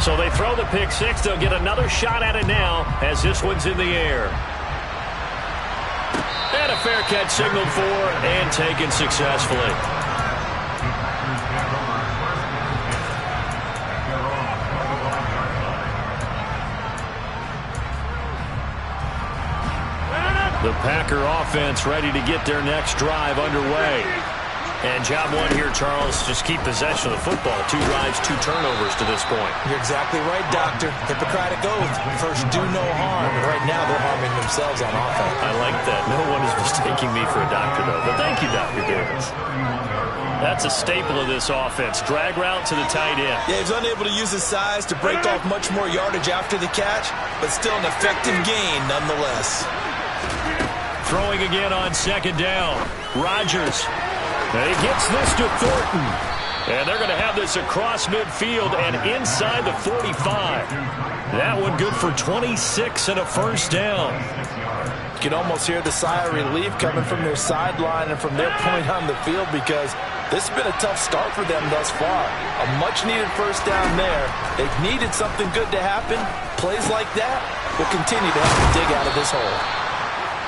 So they throw the pick six. They'll get another shot at it now as this one's in the air. And a fair catch signaled for and taken successfully. The Packer offense ready to get their next drive underway. And job one here, Charles, just keep possession of the football. 2 drives, 2 turnovers to this point. You're exactly right, Doctor. Hippocratic oath. First, do no harm. Right now, they're harming themselves on offense. I like that. No one is mistaking me for a doctor, though. But thank you, Dr. Davis. That's a staple of this offense. Drag route to the tight end. Yeah, he's unable to use his size to break off much more yardage after the catch, but still an effective gain nonetheless. Throwing again on second down. Rodgers. And he gets this to Thornton. And they're going to have this across midfield and inside the 45. That one good for 26 and a first down. You can almost hear the sigh of relief coming from their sideline and from their point on the field because this has been a tough start for them thus far. A much-needed first down there. They've needed something good to happen. Plays like that will continue to help them dig out of this hole.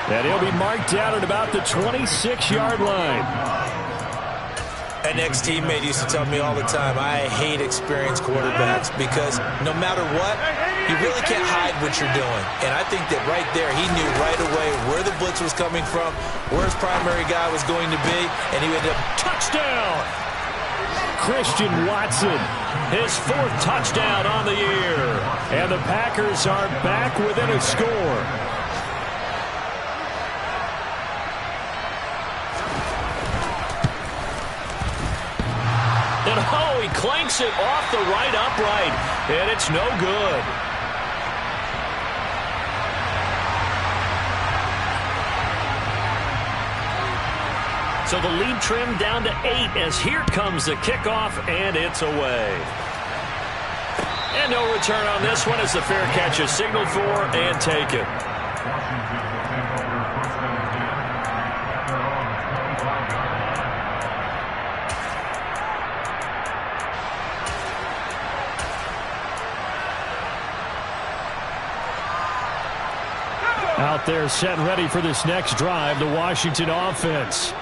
And he'll be marked down at about the 26-yard line. An ex-teammate used to tell me all the time, I hate experienced quarterbacks because no matter what, you really can't hide what you're doing. And I think that right there, he knew right away where the blitz was coming from, where his primary guy was going to be, and he ended up touchdown. Christian Watson, his 4th touchdown on the year. And the Packers are back within a score. And oh, he clanks it off the right upright, and it's no good. So the lead trimmed down to 8 as here comes the kickoff, and it's away. And no return on this one as the fair catch is signaled for and taken. Out there set ready for this next drive, the Washington offense.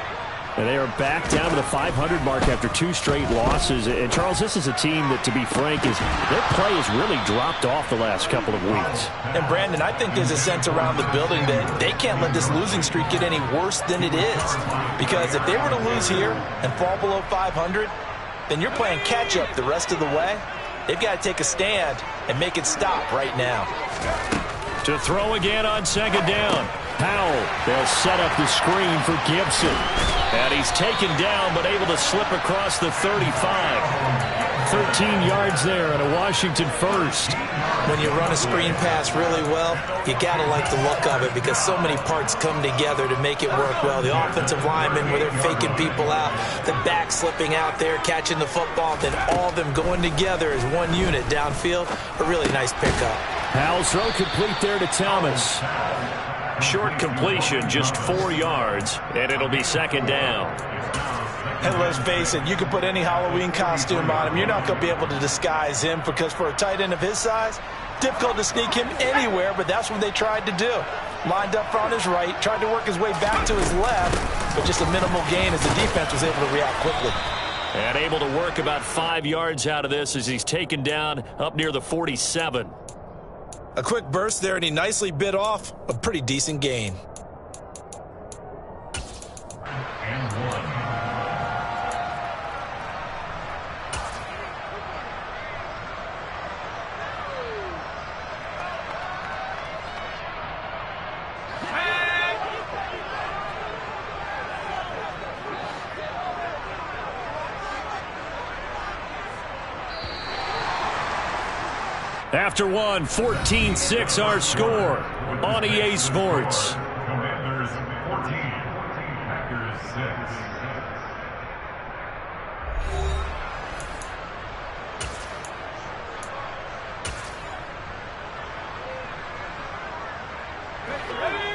And they are back down to the 500 mark after 2 straight losses. And, Charles, this is a team that, to be frank, their play has really dropped off the last couple of weeks. And, Brandon, I think there's a sense around the building that they can't let this losing streak get any worse than it is. Because if they were to lose here and fall below 500, then you're playing catch-up the rest of the way. They've got to take a stand and make it stop right now. To throw again on second down. Powell, they'll set up the screen for Gibson. And he's taken down but able to slip across the 35. 13 yards there and a Washington first. When you run a screen pass really well, you got to like the look of it because so many parts come together to make it work well. The offensive linemen where they're faking people out, the back slipping out there, catching the football, then all of them going together as one unit downfield. A really nice pickup. Powell's throw complete there to Thomas. Short completion, just 4 yards, and it'll be second down. And let's face it, you can put any Halloween costume on him. You're not going to be able to disguise him because for a tight end of his size, difficult to sneak him anywhere, but that's what they tried to do. Lined up on his right, tried to work his way back to his left, but just a minimal gain as the defense was able to react quickly. And able to work about 5 yards out of this as he's taken down up near the 47. A quick burst there, and he nicely bit off a pretty decent gain. After one, 14-6 our score on EA Sports. Commanders 14, Packers 6.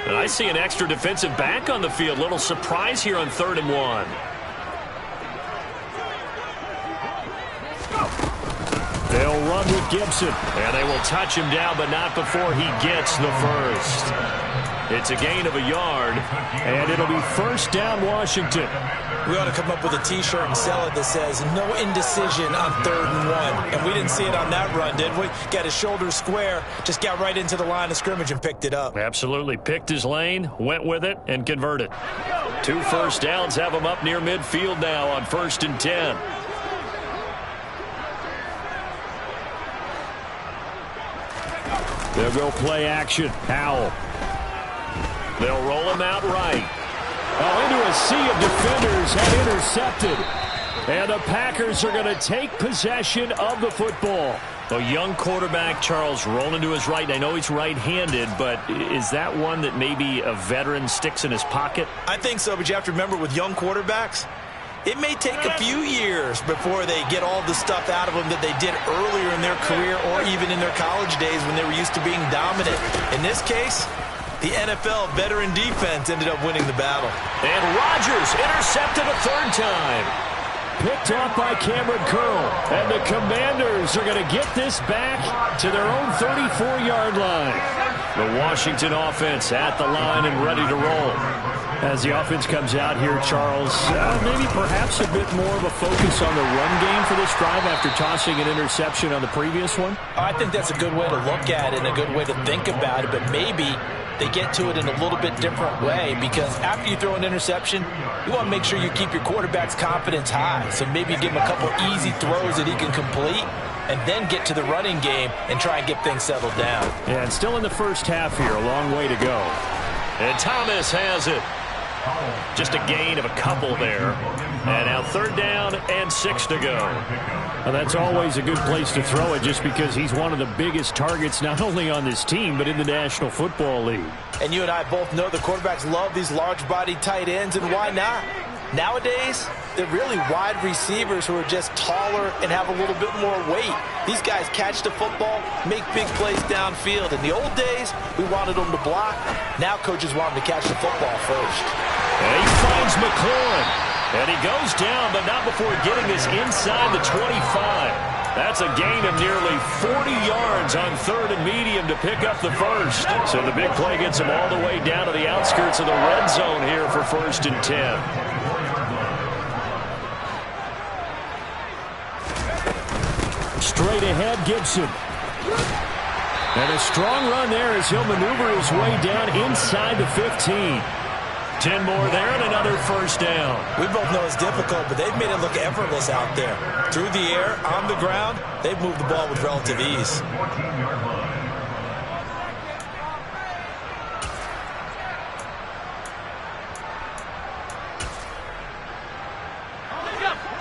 And I see an extra defensive back on the field. Little surprise here on 3rd and 1. They'll run run with Gibson. And they will touch him down, but not before he gets the first. It's a gain of a yard, and it'll be first down Washington. We ought to come up with a T-shirt and sell it that says, no indecision on 3rd and 1. And we didn't see it on that run, did we? Got his shoulders square, just got right into the line of scrimmage and picked it up. Absolutely. Picked his lane, went with it, and converted. 2 first downs have him up near midfield now on 1st and 10. They'll go play action. Howell. They'll roll him out right. Oh, into a sea of defenders, and intercepted. And the Packers are going to take possession of the football. A young quarterback, Charles, rolling to his right. I know he's right-handed, but is that one that maybe a veteran sticks in his pocket? I think so, but you have to remember with young quarterbacks, it may take a few years before they get all the stuff out of them that they did earlier in their career or even in their college days when they were used to being dominant. In this case, the NFL veteran defense ended up winning the battle. And Rodgers intercepted a 3rd time. Picked off by Cameron Curl. And the Commanders are going to get this back to their own 34-yard line. The Washington offense at the line and ready to roll. As the offense comes out here, Charles, maybe perhaps a bit more of a focus on the run game for this drive after tossing an interception on the previous one? I think that's a good way to look at it and a good way to think about it, but maybe they get to it in a little bit different way, because after you throw an interception, you want to make sure you keep your quarterback's confidence high. So maybe give him a couple easy throws that he can complete and then get to the running game and try and get things settled down. Yeah, and still in the first half here, a long way to go. And Thomas has it. Just a gain of a couple there. And now 3rd down and 6 to go. Well, that's always a good place to throw it, just because he's one of the biggest targets not only on this team but in the National Football League. And you and I both know the quarterbacks love these large-bodied tight ends, and why not? Nowadays, they're really wide receivers who are just taller and have a little bit more weight. These guys catch the football, make big plays downfield. In the old days, we wanted them to block. Now coaches want them to catch the football first. And he finds McLaurin. And he goes down, but not before getting this inside the 25. That's a gain of nearly 40 yards on 3rd and medium to pick up the first. So the big play gets him all the way down to the outskirts of the red zone here for 1st and 10. Straight ahead, Gibson. And a strong run there as he'll maneuver his way down inside the 15. 10 more there and another first down. We both know it's difficult, but they've made it look effortless out there. Through the air, on the ground, they've moved the ball with relative ease.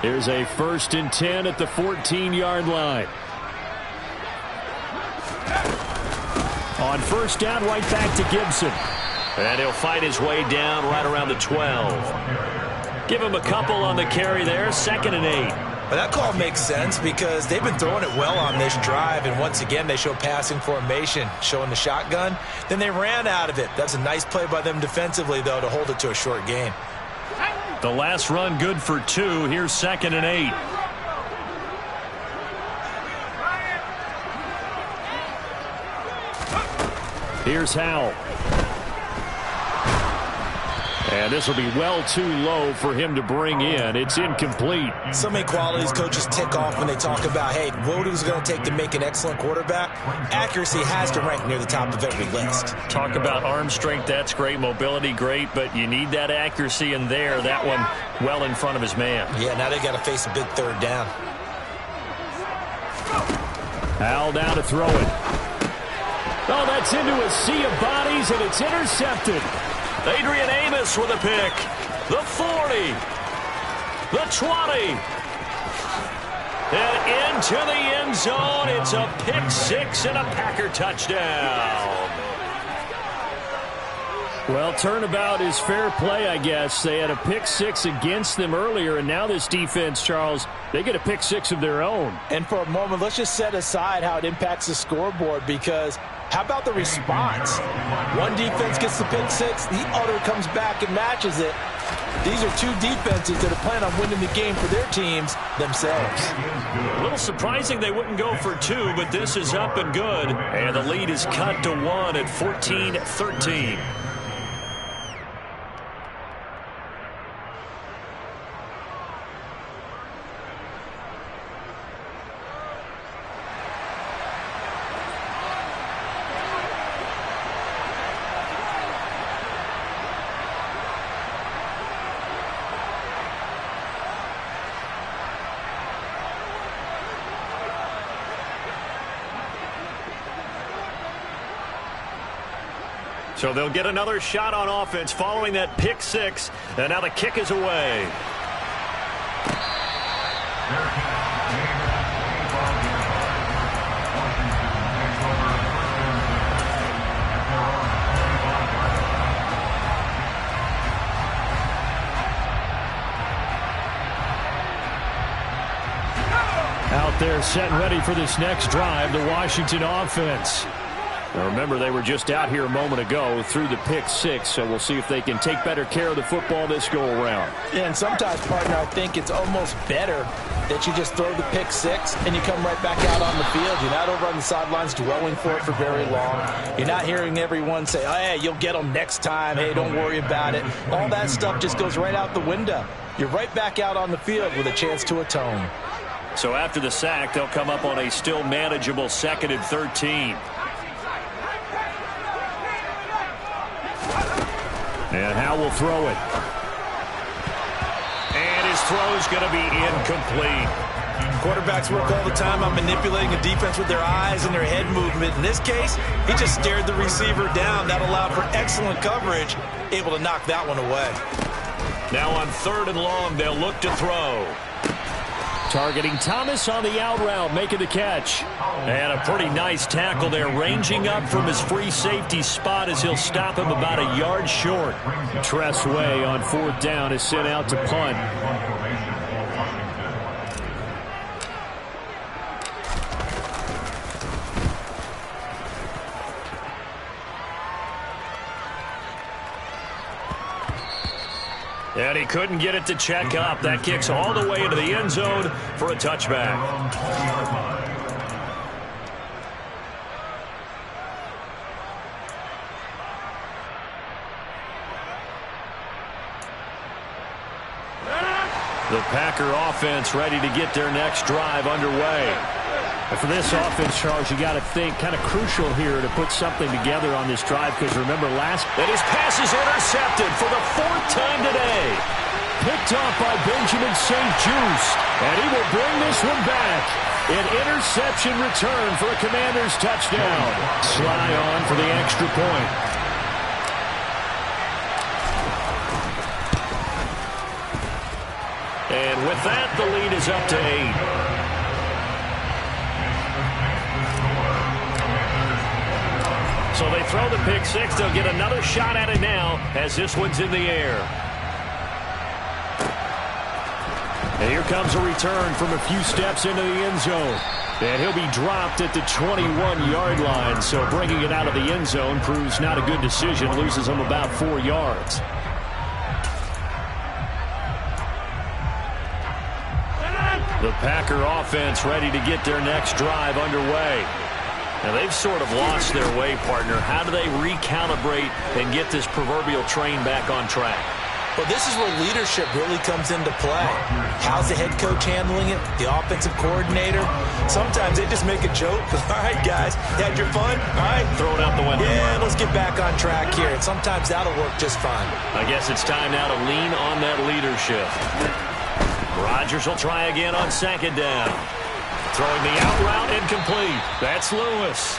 Here's a 1st and 10 at the 14-yard line. On 1st down, right back to Gibson. And he'll fight his way down right around the 12. Give him a couple on the carry there, 2nd and 8. But that call makes sense because they've been throwing it well on this drive, and once again they show passing formation, showing the shotgun. Then they ran out of it. That's a nice play by them defensively, though, to hold it to a short gain. The last run good for 2. Here's 2nd and 8. Here's Howell. And this will be well too low for him to bring in. It's incomplete. So many qualities coaches tick off when they talk about, hey, what is it going to take to make an excellent quarterback? Accuracy has to rank near the top of every list. Talk about arm strength, that's great. Mobility, great. But you need that accuracy in there. That one well in front of his man. Yeah, now they got to face a big 3rd down. Howell down to throw it. Oh, that's into a sea of bodies, and it's intercepted. Adrian Amos with a pick. The 40. The 20. And into the end zone. It's a pick 6 and a Packer touchdown. Well, turnabout is fair play, I guess. They had a pick 6 against them earlier, and now this defense, Charles, they get a pick 6 of their own. And for a moment, let's just set aside how it impacts the scoreboard, because how about the response? One defense gets the pick 6, the other comes back and matches it. These are two defenses that are planning on winning the game for their teams themselves. A little surprising they wouldn't go for two, but this is up and good. And the lead is cut to 1 at 14-13. So they'll get another shot on offense following that pick six. And now the kick is away. Out there set and ready for this next drive, the Washington offense. Now remember, they were just out here a moment ago through the pick six, so we'll see if they can take better care of the football this go-around. Yeah, and sometimes, partner, I think it's almost better that you just throw the pick six and you come right back out on the field. You're not over on the sidelines dwelling for it for very long. You're not hearing everyone say, oh, hey, you'll get them next time. Hey, don't worry about it. All that stuff just goes right out the window. You're right back out on the field with a chance to atone. So after the sack, they'll come up on a still manageable 2nd and 13. And Howe will throw it. And his throw is going to be incomplete. Quarterbacks work all the time on manipulating a defense with their eyes and their head movement. In this case, he just stared the receiver down. That allowed for excellent coverage, able to knock that one away. Now on 3rd and long, they'll look to throw. Targeting Thomas on the out route, making the catch. And a pretty nice tackle there, ranging up from his free safety spot as he'll stop him about a yard short. Tress Way on 4th down is sent out to punt. And he couldn't get it to check up. That kicks all the way into the end zone for a touchback. The Packer offense ready to get their next drive underway. And for this offense, Charles, you got to think kind of crucial here to put something together on this drive, because remember and his pass is intercepted for the 4th time today. Picked off by Benjamin St-Juste, and he will bring this one back. An interception return for a Commanders touchdown. Sly on for the extra point. And with that, the lead is up to 8. So they throw the pick six. They'll get another shot at it now as this one's in the air. And here comes a return from a few steps into the end zone. And he'll be dropped at the 21-yard line. So bringing it out of the end zone proves not a good decision. Loses him about 4 yards. The Packer offense ready to get their next drive underway. Now, they've sort of lost their way, partner. How do they recalibrate and get this proverbial train back on track? Well, this is where leadership really comes into play. How's the head coach handling it? The offensive coordinator? Sometimes they just make a joke. All right, guys, you had your fun? All right. Throw it out the window. Yeah, let's get back on track here. And sometimes that'll work just fine. I guess it's time now to lean on that leadership. Rodgers will try again on 2nd down. Throwing the out route incomplete. That's Lewis.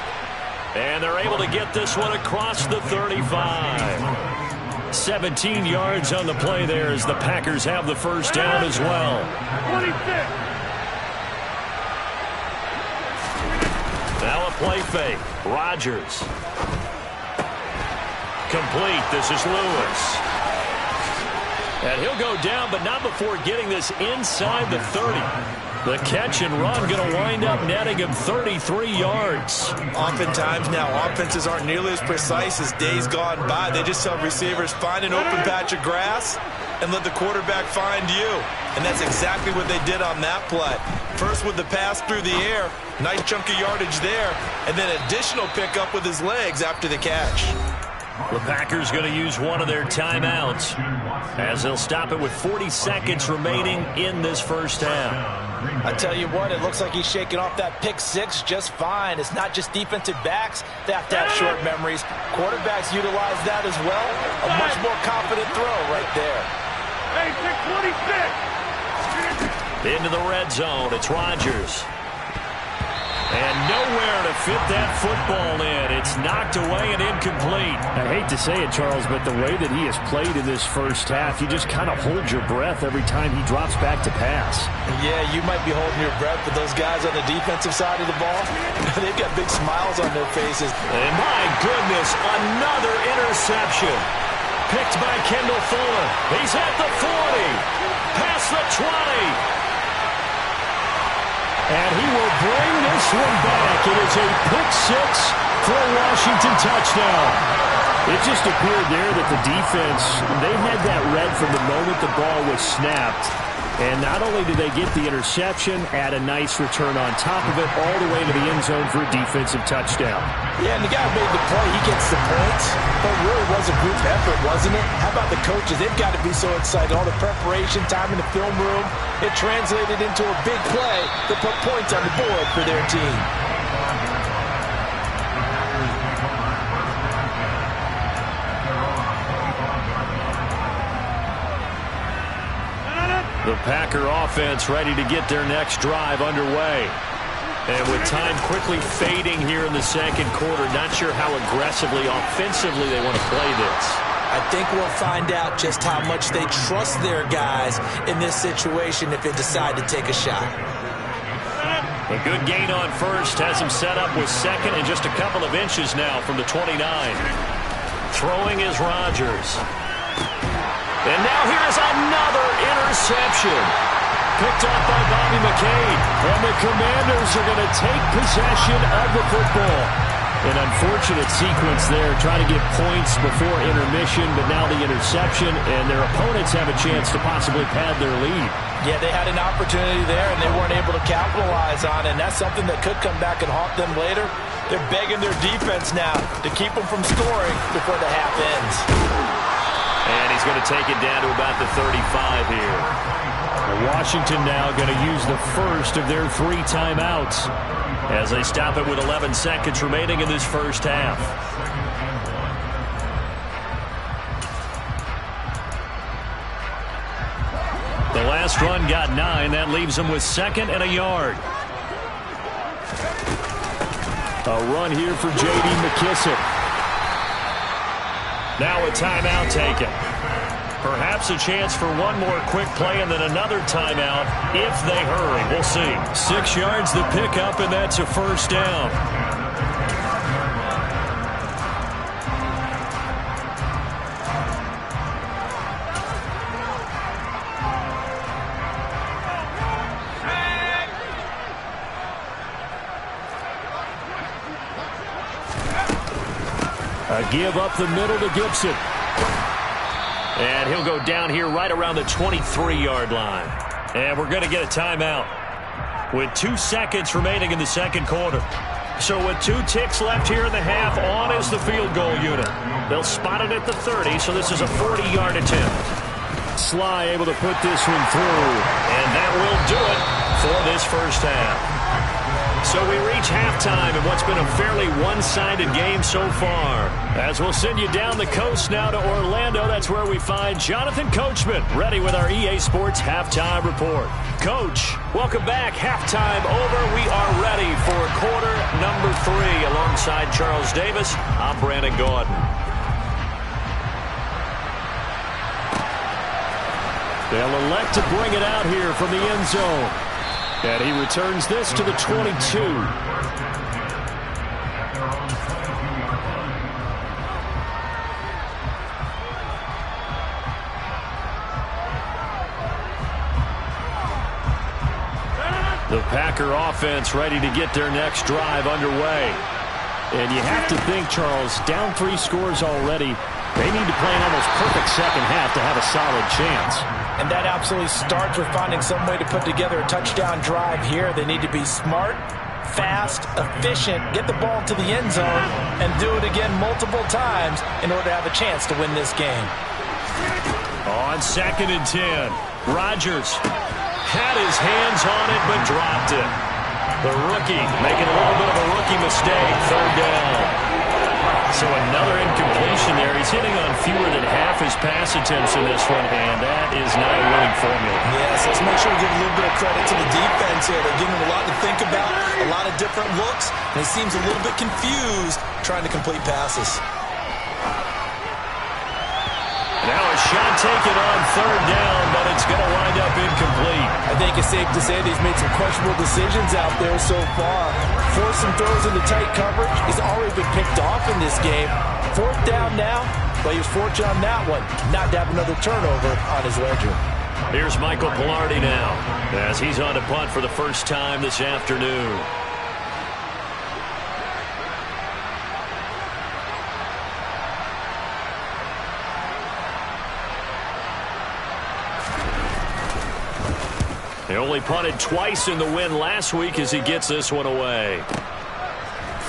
And they're able to get this one across the 35. 17 yards on the play there as the Packers have the first down as well. 26. Now a play fake. Rodgers. Complete. This is Lewis. And he'll go down, but not before getting this inside the 30. The catch and run going to wind up netting him 33 yards. Oftentimes now, offenses aren't nearly as precise as days gone by. They just tell receivers, find an open patch of grass, and let the quarterback find you. And that's exactly what they did on that play. First with the pass through the air, nice chunk of yardage there, and then additional pickup with his legs after the catch. The Packers going to use one of their timeouts as they'll stop it with 40 seconds remaining in this first half. I tell you what, it looks like he's shaking off that pick six just fine. It's not just defensive backs that have to have short memories. Quarterbacks utilize that as well. A much more confident throw right there. Hey, pick 26. Into the red zone, it's Rodgers. And nowhere to fit that football in. It's knocked away and incomplete. I hate to say it, Charles, but the way that he has played in this first half, you just kind of hold your breath every time he drops back to pass. Yeah, you might be holding your breath, but those guys on the defensive side of the ball, they've got big smiles on their faces. And my goodness, another interception. Picked by Kendall Fuller. He's at the 40. Past the 20. And he will bring this one back. It is a pick six for a Washington touchdown. It just appeared there that the defense, they had that read from the moment the ball was snapped. And not only did they get the interception, add a nice return on top of it, all the way to the end zone for a defensive touchdown. Yeah, and the guy who made the play, he gets the points. But it really was a group effort, wasn't it? How about the coaches? They've got to be so excited. All the preparation, time in the film room, it translated into a big play that put points on the board for their team. The Packer offense ready to get their next drive underway. And with time quickly fading here in the second quarter, not sure how aggressively, offensively they want to play this. I think we'll find out just how much they trust their guys in this situation if they decide to take a shot. A good gain on first has him set up with second and just a couple of inches now from the 29. Throwing is Rodgers. And now here's another interception. Picked off by Bobby McCain. And the Commanders are going to take possession of the football. An unfortunate sequence there, trying to get points before intermission, but now the interception, and their opponents have a chance to possibly pad their lead. Yeah, they had an opportunity there, and they weren't able to capitalize on it, and that's something that could come back and haunt them later. They're begging their defense now to keep them from scoring before the half ends. And he's going to take it down to about the 35 here. Washington now going to use the first of their 3 timeouts as they stop it with 11 seconds remaining in this first half. The last run got 9. That leaves them with second and a yard. A run here for J.D. McKissic. Now a timeout taken. Perhaps a chance for one more quick play and then another timeout if they hurry. We'll see. 6 yards the pickup, and that's a first down. A give up the middle to Gibson. And he'll go down here right around the 23-yard line. And we're going to get a timeout with 2 seconds remaining in the second quarter. So with 2 ticks left here in the half, on is the field goal unit. They'll spot it at the 30, so this is a 40-yard attempt. Sly able to put this one through. And that will do it for this first half. So we reach halftime in what's been a fairly one-sided game so far. As we'll send you down the coast now to Orlando, that's where we find Jonathan Coachman, ready with our EA Sports Halftime Report. Coach, welcome back. Halftime over. We are ready for quarter number 3. Alongside Charles Davis, I'm Brandon Gordon. They'll elect to bring it out here from the end zone. And he returns this to the 22. The Packer offense ready to get their next drive underway. And you have to think, Charles, down 3 scores already. They need to play an almost perfect second half to have a solid chance. And that absolutely starts with finding some way to put together a touchdown drive here. They need to be smart, fast, efficient, get the ball to the end zone, and do it again multiple times in order to have a chance to win this game. On 2nd and 10, Rodgers had his hands on it but dropped it. The rookie making a little bit of a rookie mistake, 3rd down. So another incompletion there. He's hitting on fewer than half his pass attempts in this one, and that is not a winning formula. Yes, let's make sure we give a little bit of credit to the defense here. They're giving him a lot to think about, a lot of different looks, and he seems a little bit confused trying to complete passes. Now a shot taken on 3rd down, but it's going to wind up incomplete. I think it's safe to say that he's made some questionable decisions out there so far. Forced some throws into tight coverage. He's already been picked off in this game. 4th down now, but he was fortunate on that one not to have another turnover on his ledger. Here's Michael Palardy now as he's on to punt for the first time this afternoon. He only punted twice in the win last week as he gets this one away.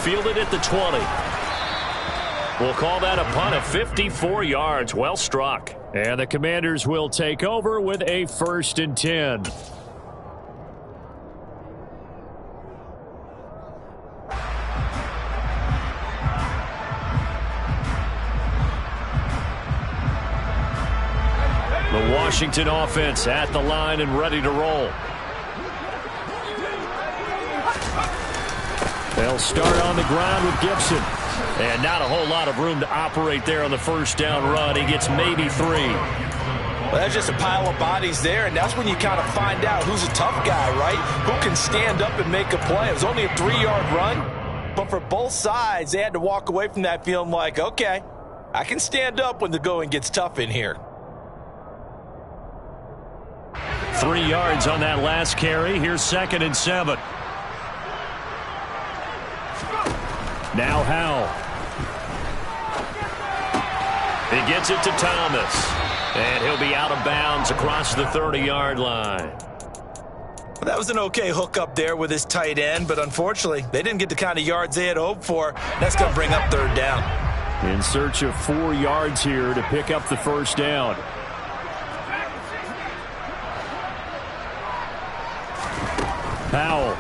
Fielded at the 20. We'll call that a punt of 54 yards. Well struck. And the Commanders will take over with a 1st and 10. The Washington offense at the line and ready to roll. They'll start on the ground with Gibson. And not a whole lot of room to operate there on the 1st down run. He gets maybe 3. Well, that's just a pile of bodies there, and that's when you kind of find out who's a tough guy, right? Who can stand up and make a play. It was only a 3-yard run, but for both sides, they had to walk away from that feeling like, okay, I can stand up when the going gets tough in here. 3 yards on that last carry. Here's 2nd and 7. Now Howell. He gets it to Thomas. And he'll be out of bounds across the 30-yard line. Well, that was an okay hook up there with his tight end, but unfortunately, they didn't get the kind of yards they had hoped for. That's going to bring up 3rd down. In search of 4 yards here to pick up the 1st down. Howell.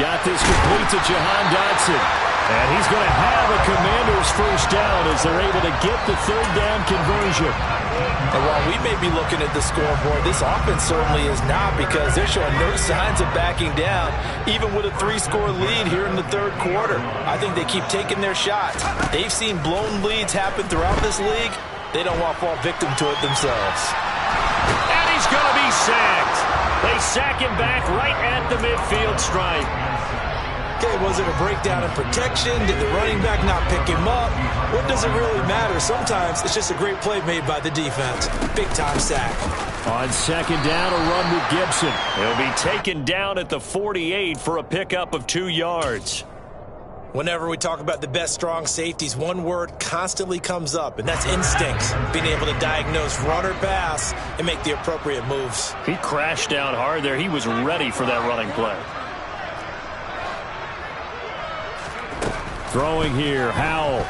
Got this complete to Jahan Dotson. And he's going to have a Commanders 1st down as they're able to get the 3rd down conversion. And while we may be looking at the scoreboard, this offense certainly is not, because they're showing no signs of backing down, even with a 3-score lead here in the 3rd quarter. I think they keep taking their shots. They've seen blown leads happen throughout this league. They don't want to fall victim to it themselves. And he's going to be sacked. They sack him back right at the midfield stripe. Okay, was it a breakdown in protection? Did the running back not pick him up? What does it really matter? Sometimes it's just a great play made by the defense. Big-time sack. On 2nd down, a run with Gibson. He'll be taken down at the 48 for a pickup of 2 yards. Whenever we talk about the best strong safeties, one word constantly comes up, and that's instinct. Being able to diagnose run or pass and make the appropriate moves. He crashed down hard there. He was ready for that running play. Throwing here, Howell.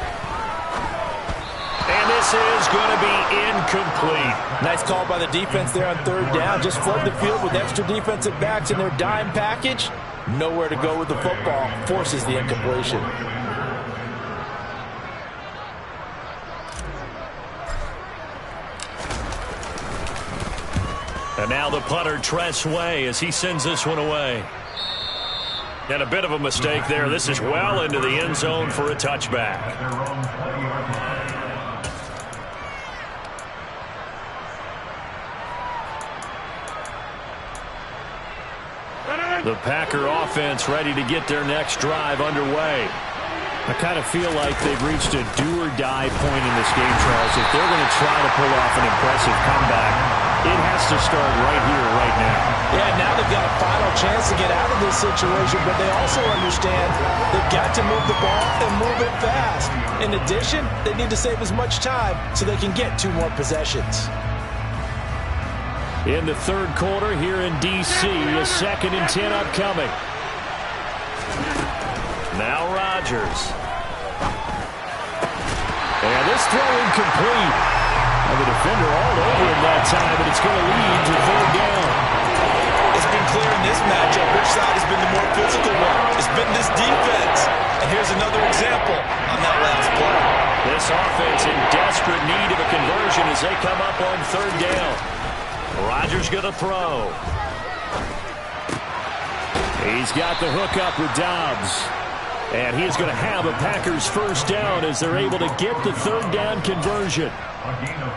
And this is going to be incomplete. Nice call by the defense there on 3rd down. Just flood the field with extra defensive backs in their dime package. Nowhere to go with the football. Forces the incompletion. And now the punter, Tress Way, as he sends this one away. And a bit of a mistake there. This is well into the end zone for a touchback. The Packer offense ready to get their next drive underway. I kind of feel like they've reached a do-or-die point in this game, Charles. If they're going to try to pull off an impressive comeback, it has to start right here, right now. Yeah, now they've got a final chance to get out of this situation, but they also understand they've got to move the ball and move it fast. In addition, they need to save as much time so they can get 2 more possessions. In the third quarter here in D.C., a 2nd and 10 upcoming. Now Rodgers. And this throw incomplete. And the defender all over him that time, but it's going to lead to 3rd down. It's been clear in this matchup which side has been the more physical one. It's been this defense. And here's another example on that last play. This offense in desperate need of a conversion as they come up on 3rd down. Rodgers going to throw. He's got the hook up with Dobbs. And he's going to have a Packers 1st down as they're able to get the 3rd down conversion.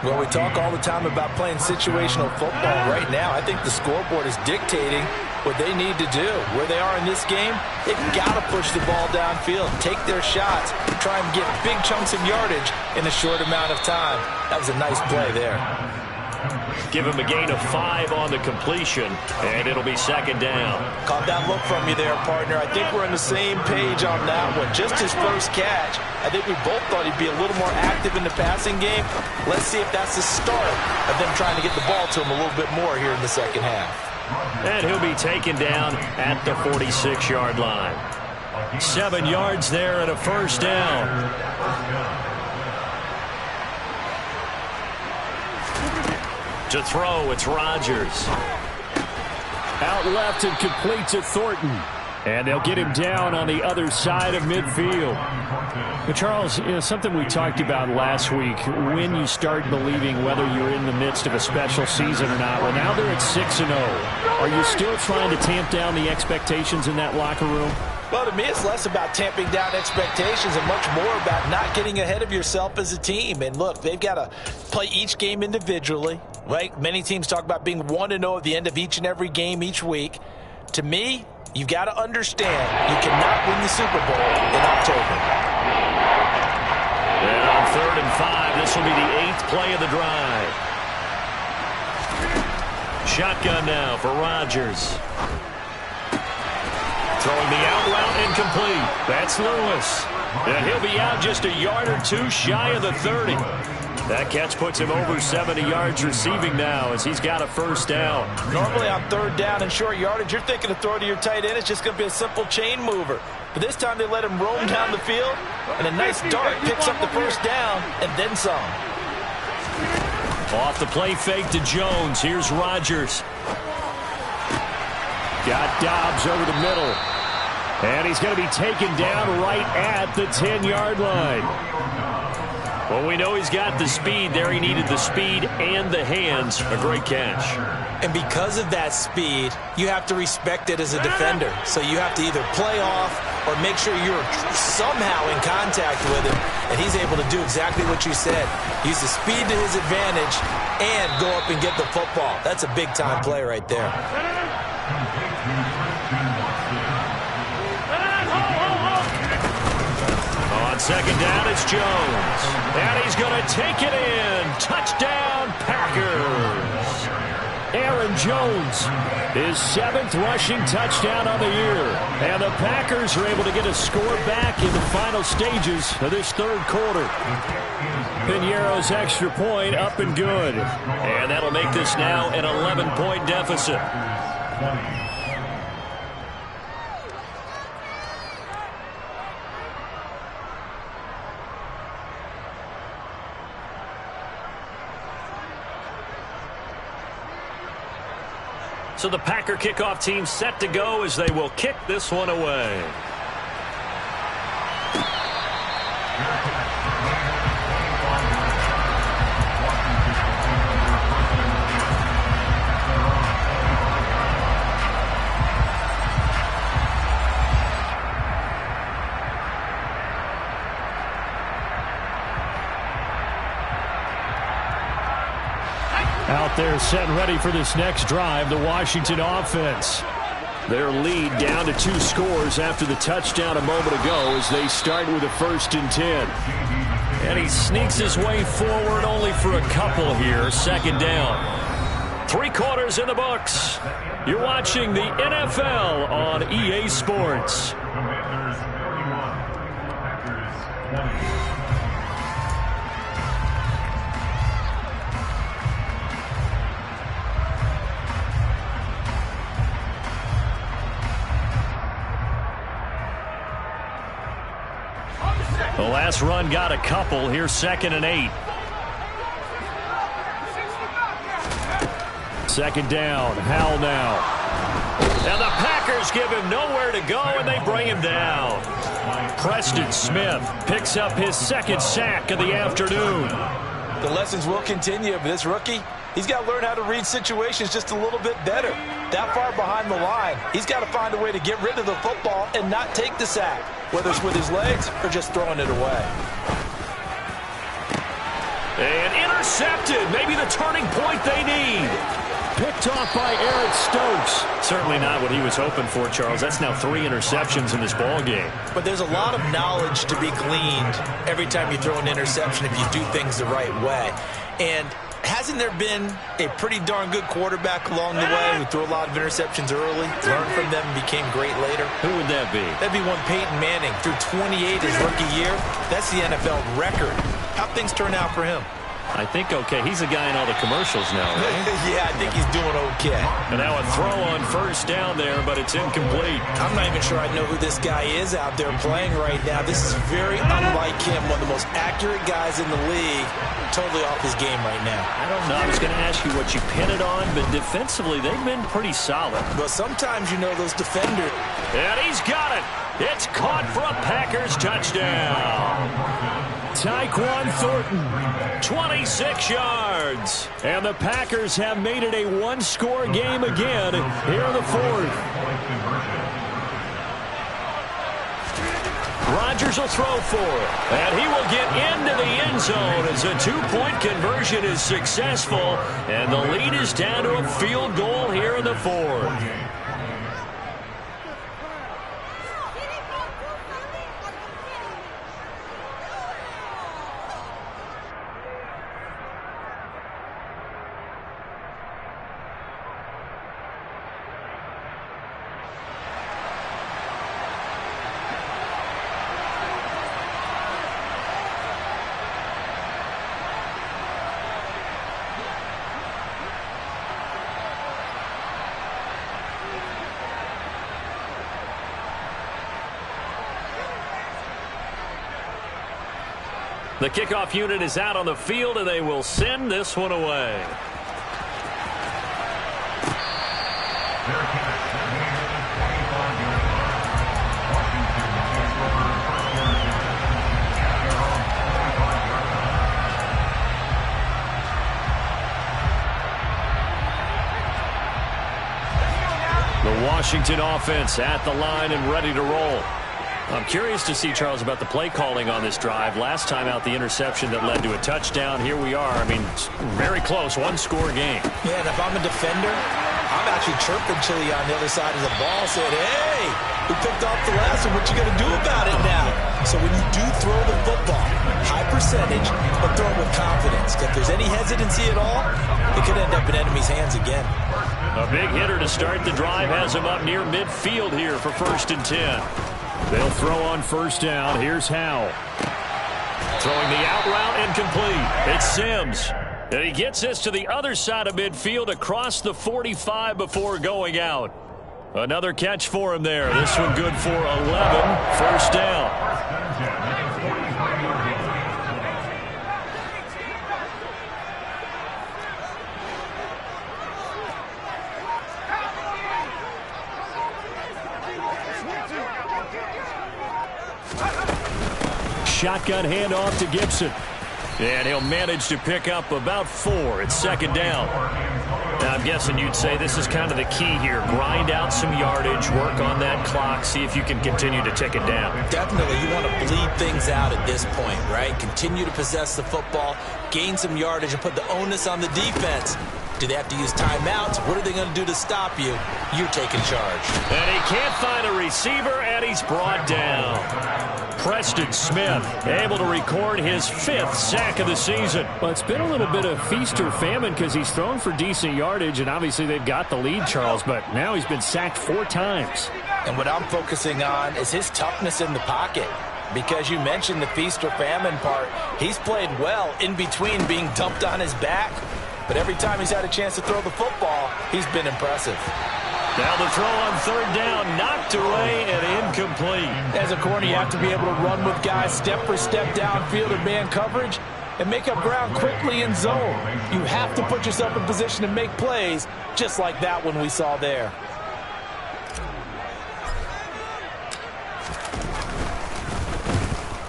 Well, we talk all the time about playing situational football. Right now, I think the scoreboard is dictating what they need to do. Where they are in this game, they've got to push the ball downfield, take their shots, try and get big chunks of yardage in a short amount of time. That was a nice play there. Give him a gain of 5 on the completion, and it'll be 2nd down. Caught that look from you there, partner. I think we're on the same page on that one. Just his first catch. I think we both thought he'd be a little more active in the passing game. Let's see if that's the start of them trying to get the ball to him a little bit more here in the second half. And he'll be taken down at the 46-yard line. 7 yards there and a 1st down. To throw, it's Rodgers. Out left and complete to Thornton. And they'll get him down on the other side of midfield. But Charles, something we talked about last week, when you start believing whether you're in the midst of a special season or not. Well, now they're at 6-0. Are you still trying to tamp down the expectations in that locker room? Well, to me, it's less about tamping down expectations and much more about not getting ahead of yourself as a team. And look, they've got to play each game individually, right? Many teams talk about being 1-0 at the end of each and every game each week. To me, you've got to understand you cannot win the Super Bowl in October. And on 3rd and 5, this will be the 8th play of the drive. Shotgun now for Rodgers. Throwing the out route incomplete. That's Lewis. And he'll be out just a yard or 2 shy of the 30. That catch puts him over 70 yards receiving now as he's got a 1st down. Normally on 3rd down and short yardage, you're thinking of throw to your tight end. It's just going to be a simple chain mover. But this time they let him roam down the field, and a nice dart picks up the 1st down and then some. Off the play fake to Jones. Here's Rodgers. Got Dobbs over the middle. And he's going to be taken down right at the 10-yard line. Well, we know he's got the speed there. He needed the speed and the hands. A great catch. And because of that speed, you have to respect it as a defender. So you have to either play off or make sure you're somehow in contact with him. And he's able to do exactly what you said. Use the speed to his advantage and go up and get the football. That's a big-time play right there. On 2nd down, it's Jones. And he's going to take it in. Touchdown, Packers. Aaron Jones, his 7th rushing touchdown on the year. And the Packers are able to get a score back in the final stages of this 3rd quarter. Piñeiro's extra point up and good. And that'll make this now an 11-point deficit. So the Packer kickoff team set to go as they will kick this one away. Out there set and ready for this next drive, the Washington offense. Their lead down to 2 scores after the touchdown a moment ago as they start with a 1st and 10. And he sneaks his way forward only for a couple here. 2nd down. 3 quarters in the books. You're watching the NFL on EA Sports. Commanders 31, Packers 20. The last run got a couple. Here's 2nd and 8. Second down. Howell now. And the Packers give him nowhere to go, and they bring him down. Preston Smith picks up his 2nd sack of the afternoon. The lessons will continue, but this rookie, he's got to learn how to read situations just a little bit better. That far behind the line, he's got to find a way to get rid of the football and not take the sack, whether it's with his legs or just throwing it away. And intercepted. Maybe the turning point they need. Picked off by Eric Stokes. Certainly not what he was hoping for, Charles. That's now 3 interceptions in this ball game. But there's a lot of knowledge to be gleaned every time you throw an interception if you do things the right way. And hasn't there been a pretty darn good quarterback along the way who threw a lot of interceptions early, learned from them, and became great later? Who would that be? That'd be one Peyton Manning. Threw 28 his rookie year. That's the NFL record. How'd things turn out for him? I think okay. He's a guy in all the commercials now, right? Yeah, I think he's doing okay. And now a throw on first down there, but it's incomplete. I'm not even sure I know who this guy is out there playing right now. This is very unlike him, one of the most accurate guys in the league. Totally off his game right now. I don't know. I was going to ask you what you pin it on, but defensively they've been pretty solid. But sometimes, you know, those defenders. And he's got it. It's caught for a Packers touchdown. Tyquan Thornton, 26 yards. And the Packers have made it a one-score game again here in the 4th. Rodgers will throw for it. And he will get into the end zone as a 2-point conversion is successful. And the lead is down to a field goal here in the 4th. The kickoff unit is out on the field, and they will send this one away. The Washington offense at the line and ready to roll. I'm curious to see, Charles, about the play calling on this drive. Last time out, the interception that led to a touchdown. Here we are. I mean, very close, one-score game. Yeah, and if I'm a defender, I'm actually chirping Chili on the other side of the ball, saying, hey, we picked off the last one. What you going to do about it now? So when you do throw the football, high percentage, but throw it with confidence. If there's any hesitancy at all, it could end up in enemy's hands again. A big hitter to start the drive has him up near midfield here for 1st and 10. They'll throw on first down. Here's Howell. Throwing the out route incomplete. It's Sims. And he gets this to the other side of midfield across the 45 before going out. Another catch for him there. This one good for 11. First down. Shotgun handoff to Gibson. And he'll manage to pick up about 4. It's 2nd down. Now, I'm guessing you'd say this is kind of the key here. Grind out some yardage, work on that clock, see if you can continue to tick it down. Definitely. You want to bleed things out at this point, right? Continue to possess the football, gain some yardage, and put the onus on the defense Do they have to use timeouts? What are they going to do to stop you? You're taking charge. And he can't find a receiver, and he's brought down. Preston Smith able to record his 5th sack of the season. Well, it's been a little bit of feast or famine because he's thrown for decent yardage, and obviously they've got the lead, Charles, but now he's been sacked 4 times. And what I'm focusing on is his toughness in the pocket. Because you mentioned the feast or famine part, he's played well in between being dumped on his back. But every time he's had a chance to throw the football, he's been impressive. Now the throw on 3rd down, knocked away and incomplete. As a corner, you have to be able to run with guys step for step downfield or man coverage and make up ground quickly in zone. You have to put yourself in position to make plays, just like that one we saw there.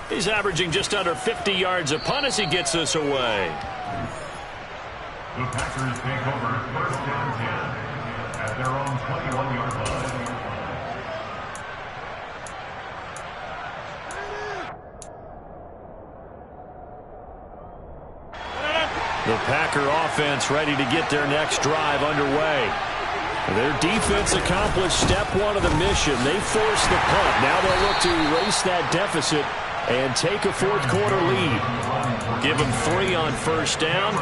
He's averaging just under 50 yards a punt as he gets this away. The Packers take over 1st and 10 at their own 21-yard line. The Packer offense ready to get their next drive underway. Their defense accomplished step 1 of the mission. They forced the punt. Now they'll look to erase that deficit and take a 4th quarter lead. Give them 3 on 1st down.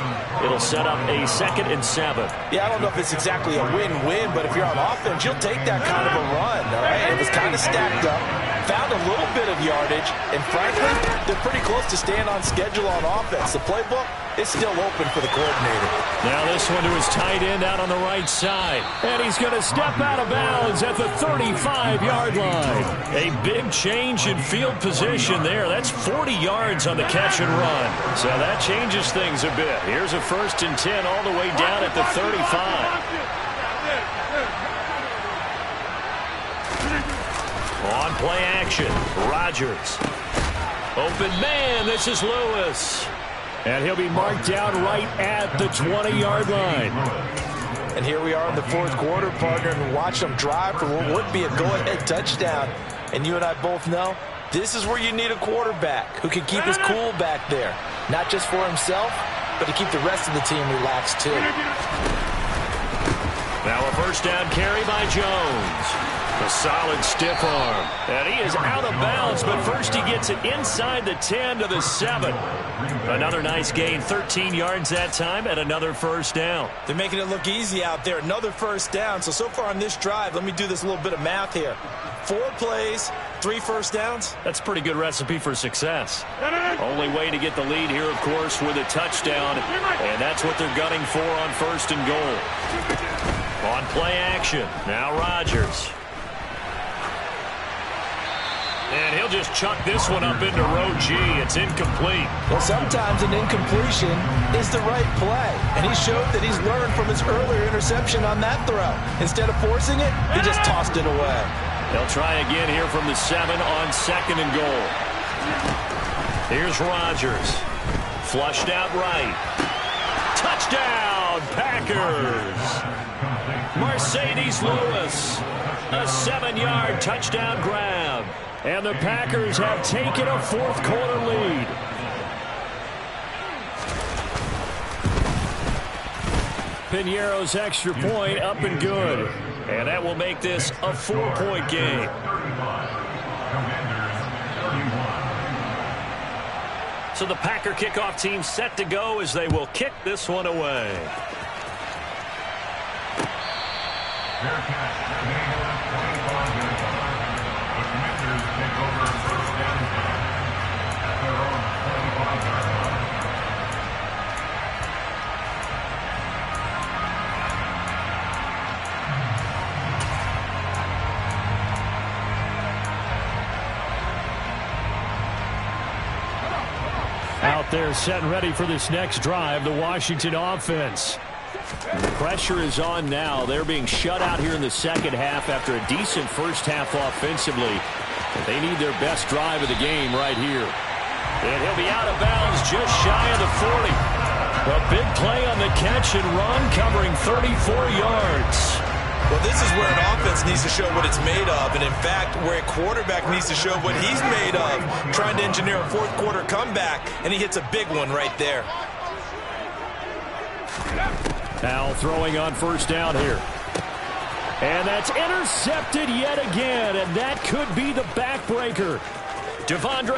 It'll set up a 2nd and 7. Yeah, I don't know if it's exactly a win-win, but if you're on offense, you'll take that kind of a run, all right? It was kind of stacked up, found a little bit of yardage, and frankly, they're pretty close to staying on schedule on offense. The playbook is still open for the coordinator. Now this one to his tight end out on the right side. And he's going to step out of bounds at the 35-yard line. A big change in field position there. That's 40 yards on the catch and run. So that changes things a bit. Here's a 1st and 10 all the way down at the 35. On play action, Rodgers. Open man, this is Lewis. And he'll be marked down right at the 20-yard line. And here we are in the 4th quarter, partner, and watch them drive for what would be a go-ahead touchdown. And you and I both know this is where you need a quarterback who can keep his cool back there. Not just for himself, but to keep the rest of the team relaxed too. Now a 1st down carry by Jones. A solid stiff arm. And he is out of bounds, but first he gets it inside the 10 to the 7. Another nice gain, 13 yards that time, and another 1st down. They're making it look easy out there. Another 1st down. So far on this drive, let me do this little bit of math here. 4 plays, 3 1st downs. That's a pretty good recipe for success. Only way to get the lead here, of course, with a touchdown, and that's what they're gunning for on 1st and goal. On play action, now Rodgers. And he'll just chuck this one up into row G. It's incomplete. Well, sometimes an incompletion is the right play. And he showed that he's learned from his earlier interception on that throw. Instead of forcing it, he just tossed it away. They'll try again here from the 7 on 2nd and goal. Here's Rodgers. Flushed out right. Touchdown, Packers. Mercedes Lewis. A 7-yard touchdown grab. And the Packers have taken a 4th quarter lead. Piñeiro's extra point up and good. And that will make this a 4-point game. So the Packer kickoff team set to go as they will kick this one away. Out there set and ready for this next drive, the Washington offense. The pressure is on now. They're being shut out here in the 2nd half after a decent 1st half offensively. They need their best drive of the game right here. And he'll be out of bounds just shy of the 40. A big play on the catch and run, covering 34 yards. Well, this is where an offense needs to show what it's made of, and in fact, where a quarterback needs to show what he's made of, trying to engineer a 4th quarter comeback, and he hits a big one right there. Now throwing on first down here. And that's intercepted yet again, and that could be the backbreaker. Devondre